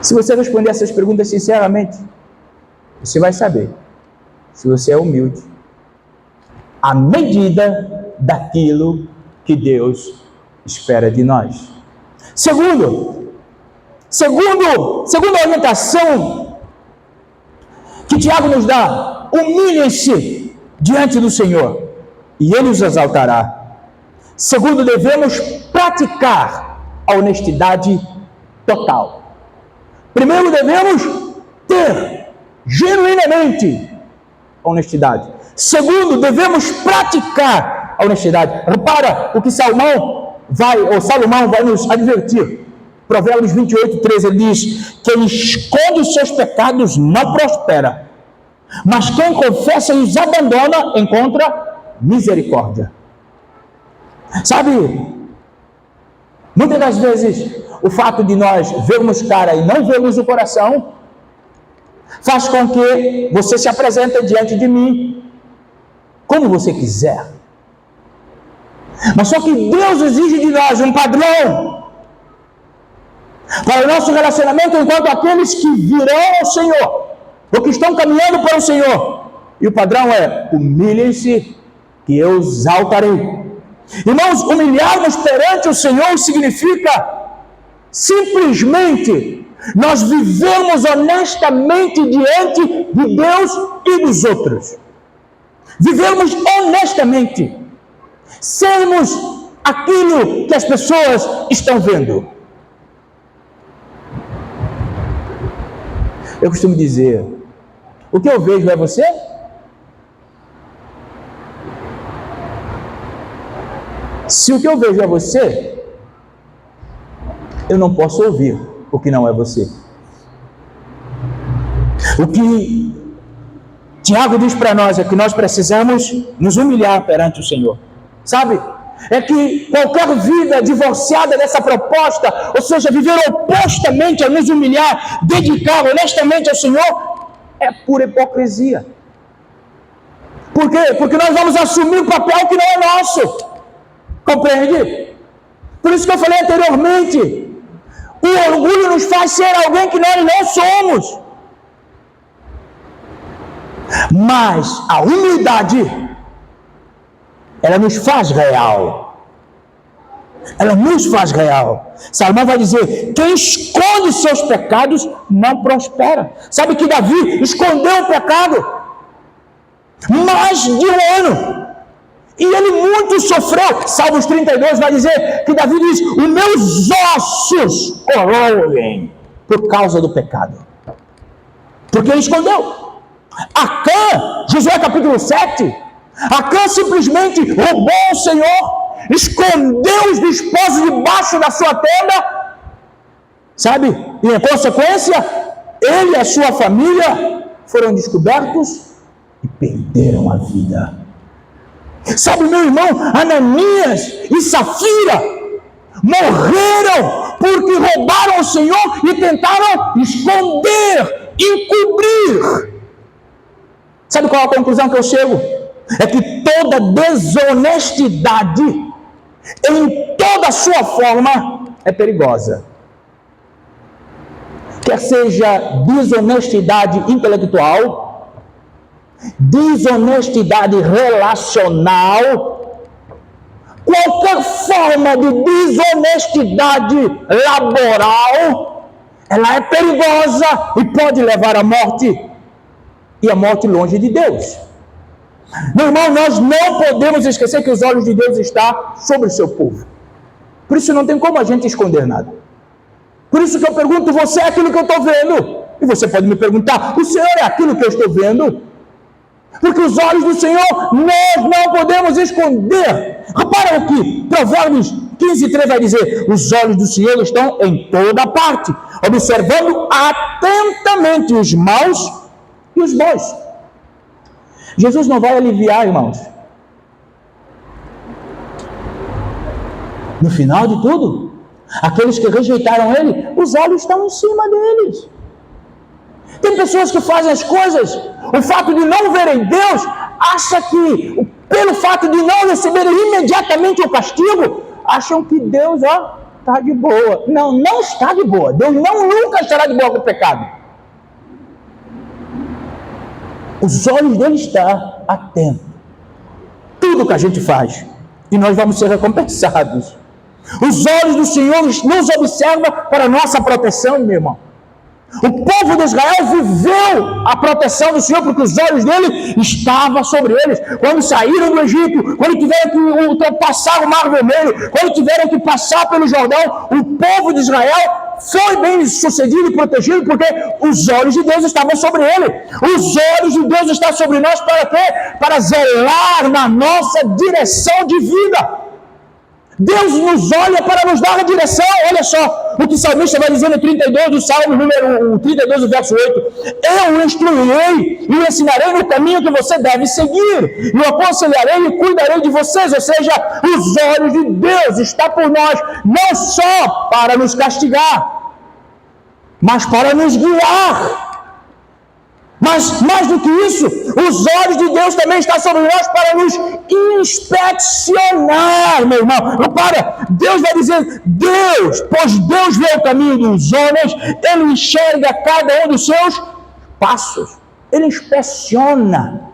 S1: Se você responder essas perguntas sinceramente, você vai saber se você é humilde à medida daquilo que Deus espera de nós. Segunda orientação que Tiago nos dá: humilhem-se diante do Senhor e Ele os exaltará. Segundo, devemos praticar a honestidade total. Primeiro, devemos ter genuinamente a honestidade. Segundo, devemos praticar a honestidade. Repara o que Salomão vai nos advertir. Provérbios 28, 13, ele diz: quem esconde os seus pecados não prospera, Mas quem confessa e os abandona, encontra misericórdia. Sabe, muitas das vezes, o fato de nós vermos cara e não vermos o coração, faz com que você se apresente diante de mim, como você quiser. Mas só que Deus exige de nós um padrão para o nosso relacionamento enquanto aqueles que virão ao Senhor, ou que estão caminhando para o Senhor. E o padrão é: humilhem-se, que eu os exaltarei. Irmãos, humilhar-nos perante o Senhor significa simplesmente nós vivemos honestamente diante de Deus e dos outros. Vivemos honestamente. Sermos aquilo que as pessoas estão vendo. Eu costumo dizer: o que eu vejo é você? Se o que eu vejo é você, eu não posso ouvir o que não é você. O que Tiago diz para nós é que nós precisamos nos humilhar perante o Senhor. Sabe? É que qualquer vida divorciada dessa proposta, ou seja, viver opostamente a nos humilhar, dedicar honestamente ao Senhor, é pura hipocrisia. Por quê? Porque nós vamos assumir um papel que não é nosso. Compreende? Por isso que eu falei anteriormente, o orgulho nos faz ser alguém que nós não somos. Mas a humildade, ela nos faz real. Ela nos faz real. Salomão vai dizer: quem esconde seus pecados não prospera. Sabe que Davi escondeu o pecado mais de um ano. E ele muito sofreu. Salmos 32 vai dizer que Davi diz: os meus ossos corroem por causa do pecado. Porque ele escondeu. Acã, Josué capítulo 7, Acã simplesmente roubou o Senhor, escondeu os desposos debaixo da sua tenda, sabe? E em consequência, ele e a sua família foram descobertos e perderam a vida. Sabe, meu irmão, Ananias e Safira morreram porque roubaram o Senhor e tentaram esconder, encobrir. Sabe qual é a conclusão que eu chego? É que toda desonestidade, em toda a sua forma, é perigosa. Quer seja desonestidade intelectual, desonestidade relacional, qualquer forma de desonestidade laboral, ela é perigosa e pode levar à morte, e a morte longe de Deus. Meu irmão, nós não podemos esquecer que os olhos de Deus estão sobre o seu povo. Por isso não tem como a gente esconder nada. Por isso que eu pergunto: você é aquilo que eu estou vendo? E você pode me perguntar: o Senhor é aquilo que eu estou vendo? Porque os olhos do Senhor nós não podemos esconder. Repara o que Provérbios 15:3 vai dizer: os olhos do Senhor estão em toda parte, observando atentamente os maus e os bons. Jesus não vai aliviar, irmãos. No final de tudo, aqueles que rejeitaram Ele, os olhos estão em cima deles. Tem pessoas que fazem as coisas, o fato de não verem Deus, acha que, pelo fato de não receberem imediatamente o castigo, acham que Deus, está de boa. Não, não está de boa. Deus nunca estará de boa com o pecado. Os olhos dele estão atentos. Tudo que a gente faz. E nós vamos ser recompensados. Os olhos do Senhor nos observam para a nossa proteção, meu irmão. O povo de Israel viveu a proteção do Senhor, porque os olhos dele estavam sobre eles. Quando saíram do Egito, quando tiveram que ultrapassar o Mar Vermelho, quando tiveram que passar pelo Jordão, o povo de Israel foi bem sucedido e protegido, porque os olhos de Deus estavam sobre ele. Os olhos de Deus estão sobre nós para quê? Para zelar na nossa direção de vida. Deus nos olha para nos dar a direção. Olha só, o que o salmista vai dizer no 32 do Salmo, número 32, verso 8. Eu o instruirei e o ensinarei no caminho que você deve seguir. E o aconselharei e cuidarei de vocês. Ou seja, os olhos de Deus estão por nós, não só para nos castigar, mas para nos guiar. Mas mais do que isso, os olhos de Deus também estão sobre nós para nos inspecionar, meu irmão. Repara, Deus vai dizer, pois Deus vê o caminho dos homens, Ele enxerga cada um dos seus passos. Ele inspeciona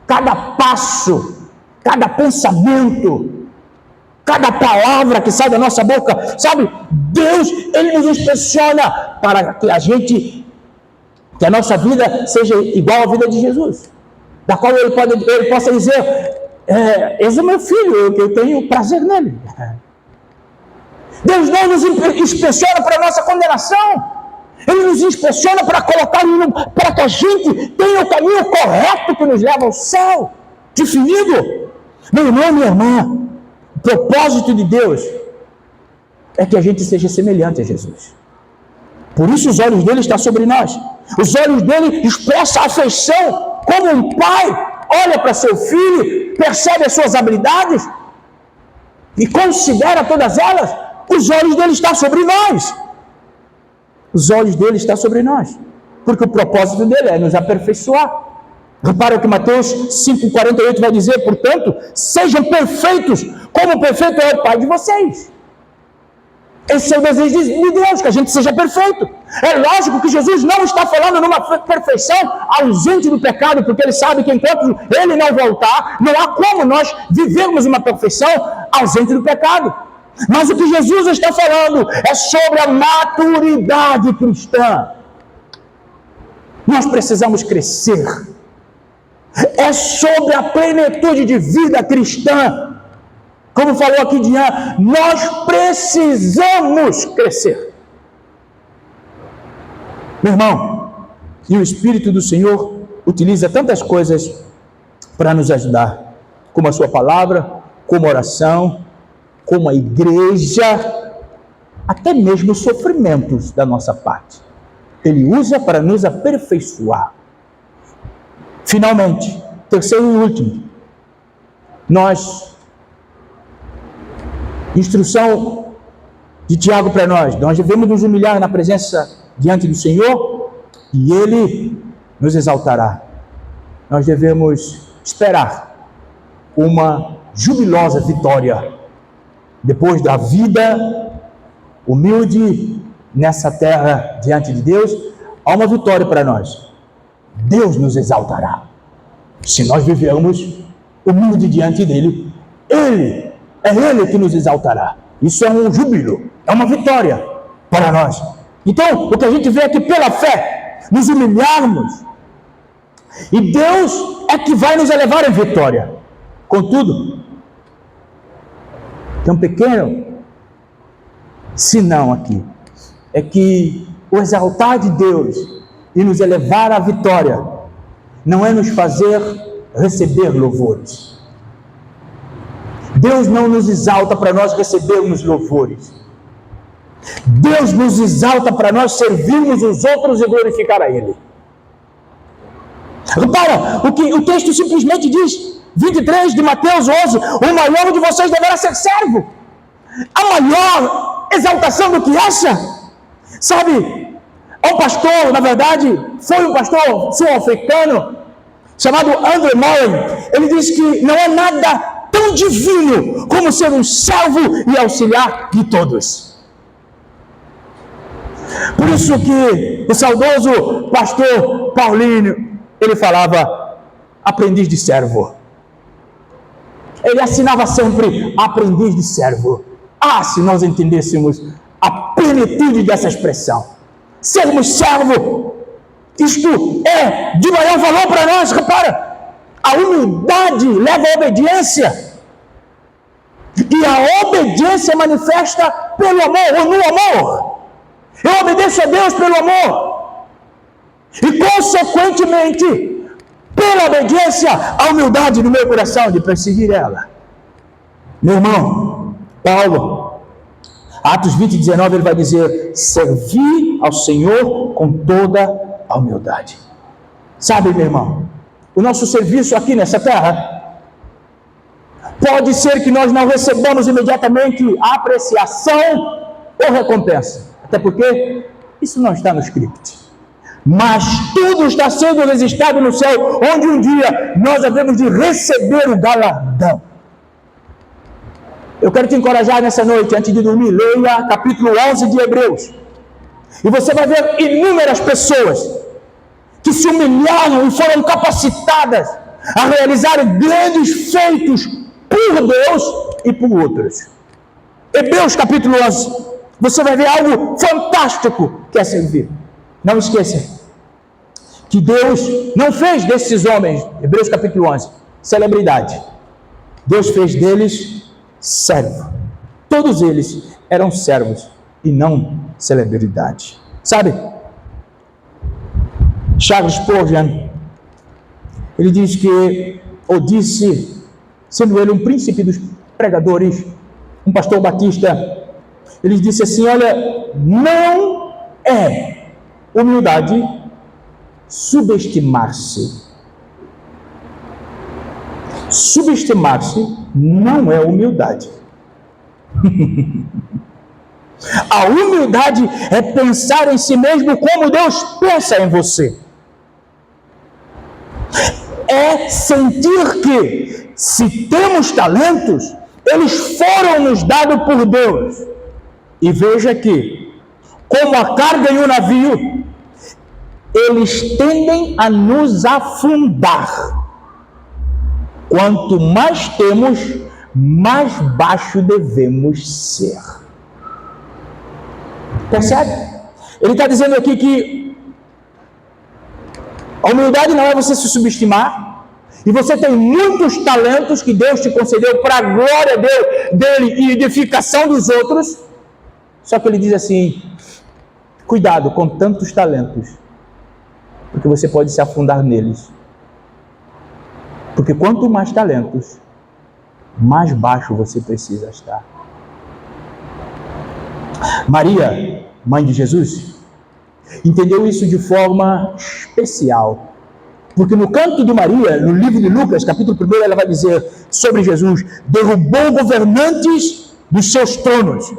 S1: cada passo, cada pensamento, cada palavra que sai da nossa boca. Sabe, Deus, Ele nos inspeciona para que que a nossa vida seja igual à vida de Jesus, da qual Ele possa dizer, esse é meu filho, eu tenho prazer nele. Deus não nos inspeciona para a nossa condenação, Ele nos inspeciona para colocar, para que a gente tenha o caminho correto que nos leva ao céu definido. Meu irmão, minha irmã, o propósito de Deus é que a gente seja semelhante a Jesus. Por isso os olhos dele estão sobre nós. Os olhos dele expressam afeição, como um pai olha para seu filho, percebe as suas habilidades e considera todas elas. Os olhos dele estão sobre nós. Os olhos dele estão sobre nós, porque o propósito dele é nos aperfeiçoar. Repara o que Mateus 5,48 vai dizer, portanto, sejam perfeitos, como perfeito é o Pai de vocês. Esse é o desejo de Deus, que a gente seja perfeito. É lógico que Jesus não está falando numa perfeição ausente do pecado, porque Ele sabe que enquanto Ele não voltar, não há como nós vivermos uma perfeição ausente do pecado. Mas o que Jesus está falando é sobre a maturidade cristã. Nós precisamos crescer. É sobre a plenitude de vida cristã. Como falou aqui Dian, nós precisamos crescer. Meu irmão, e o Espírito do Senhor utiliza tantas coisas para nos ajudar, como a sua palavra, como a oração, como a igreja, até mesmo os sofrimentos da nossa parte. Ele usa para nos aperfeiçoar. Finalmente, terceiro e último, instrução de Tiago para nós devemos nos humilhar na presença diante do Senhor e Ele nos exaltará. Nós devemos esperar uma jubilosa vitória depois da vida humilde nessa terra diante de Deus. Há uma vitória para nós. Deus nos exaltará se nós vivermos humilde diante dele. É Ele que nos exaltará. Isso é um júbilo, é uma vitória para nós. Então, o que a gente vê é que pela fé, nos humilharmos, e Deus é que vai nos elevar em vitória. Contudo, tem um pequeno sinão aqui, é que o exaltar de Deus e nos elevar à vitória, não é nos fazer receber louvores. Deus não nos exalta para nós recebermos louvores. Deus nos exalta para nós servirmos os outros e glorificar a Ele. Repara, o que o texto simplesmente diz, 23 de Mateus 11, o maior de vocês deverá ser servo. A maior exaltação do que essa, sabe, é um pastor, na verdade, foi um pastor sul-africano, chamado Andrew Moran. Ele diz que não é nada tão divino como ser um servo e auxiliar de todos. Por isso que o saudoso pastor Paulinho, ele falava aprendiz de servo. Ele assinava sempre aprendiz de servo. Se nós entendêssemos a plenitude dessa expressão. Sermos servo, isto é de maior valor para nós. Repara, a humildade leva à obediência. E a obediência manifesta pelo amor, ou no amor. Eu obedeço a Deus pelo amor. E consequentemente, pela obediência, a humildade no meu coração de perseguir ela. Meu irmão, Paulo, Atos 20, 19, ele vai dizer: servi ao Senhor com toda a humildade. Sabe, meu irmão, o nosso serviço aqui nessa terra, pode ser que nós não recebamos imediatamente apreciação ou recompensa, até porque isso não está no script. Mas tudo está sendo registrado no céu, onde um dia nós havemos de receber o galardão. Eu quero te encorajar nessa noite, antes de dormir, leia capítulo 11 de Hebreus. E você vai ver inúmeras pessoas que se humilharam e foram capacitadas a realizar grandes feitos por Deus e por outros. Hebreus capítulo 11, você vai ver algo fantástico que é servir. Não esqueça que Deus não fez desses homens, Hebreus capítulo 11, celebridade. Deus fez deles servo. Todos eles eram servos e não celebridade. Sabe? Charles Spurgeon, ele diz que, ou disse, sendo ele um príncipe dos pregadores, um pastor batista, ele disse assim: olha, não é humildade subestimar-se. Subestimar-se não é humildade. A humildade é pensar em si mesmo como Deus pensa em você. É sentir que, se temos talentos, eles foram nos dados por Deus. E veja que, como a carga em um navio, eles tendem a nos afundar. Quanto mais temos, mais baixo devemos ser. Percebe? Ele está dizendo aqui que a humildade não é você se subestimar, e você tem muitos talentos que Deus te concedeu para a glória dele e edificação dos outros. Só que ele diz assim: cuidado com tantos talentos, porque você pode se afundar neles. Porque quanto mais talentos, mais baixo você precisa estar. Maria, mãe de Jesus, entendeu isso de forma especial. Porque no canto de Maria, no livro de Lucas, capítulo 1, ela vai dizer sobre Jesus: derrubou governantes dos seus tronos.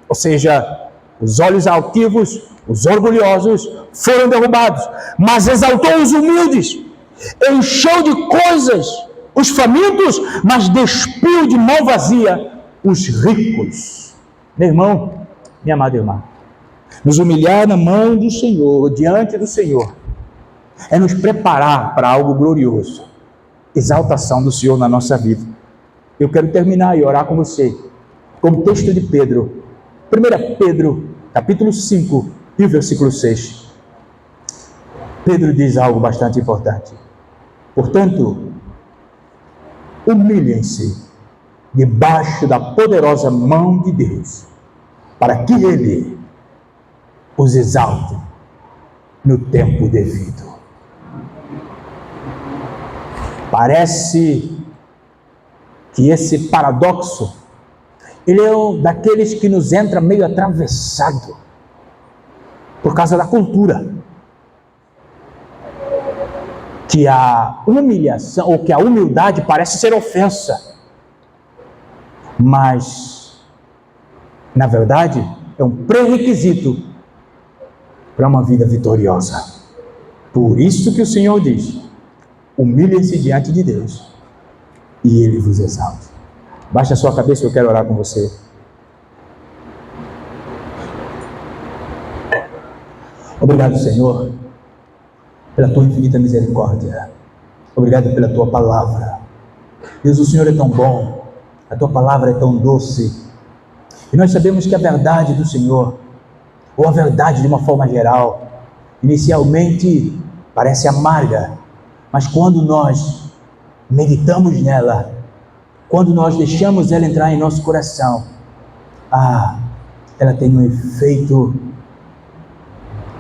S1: Ou seja, os olhos altivos, os orgulhosos foram derrubados, mas exaltou os humildes, encheu de coisas os famintos, mas despiu de mão vazia os ricos. Meu irmão, minha amada irmã, nos humilhar na mão do Senhor, diante do Senhor, é nos preparar para algo glorioso, exaltação do Senhor na nossa vida. Eu quero terminar e orar com você, com o texto de Pedro, 1 Pedro, capítulo 5, e o versículo 6. Pedro diz algo bastante importante. Portanto, humilhem-se debaixo da poderosa mão de Deus, para que Ele os exalte no tempo devido. Parece que esse paradoxo, ele é um daqueles que nos entra meio atravessado, por causa da cultura. Que a humilhação, ou que a humildade parece ser ofensa. Mas, na verdade, é um pré-requisito para uma vida vitoriosa. Por isso que o Senhor diz: humilhem-se diante de Deus e Ele vos exalte. Baixe a sua cabeça, eu quero orar com você. Obrigado, Senhor, pela Tua infinita misericórdia. Obrigado pela Tua palavra. Deus, o Senhor é tão bom, a Tua palavra é tão doce. E nós sabemos que a verdade do Senhor, ou a verdade de uma forma geral, inicialmente parece amarga, mas quando nós meditamos nela, quando nós deixamos ela entrar em nosso coração, ela tem um efeito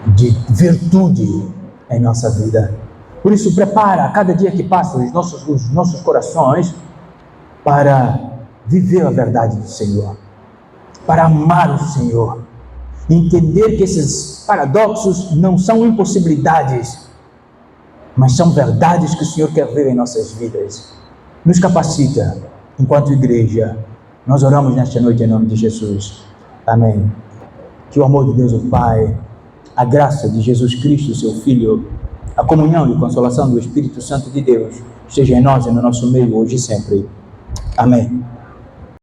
S1: de virtude em nossa vida. Por isso, prepara a cada dia que passa os nossos corações para viver a verdade do Senhor. para amar o Senhor, entender que esses paradoxos não são impossibilidades, mas são verdades que o Senhor quer ver em nossas vidas. Nos capacita enquanto igreja. Nós oramos nesta noite em nome de Jesus. Amém. Que o amor de Deus, o Pai, a graça de Jesus Cristo, seu Filho, a comunhão e consolação do Espírito Santo de Deus esteja em nós e no nosso meio hoje e sempre. Amém.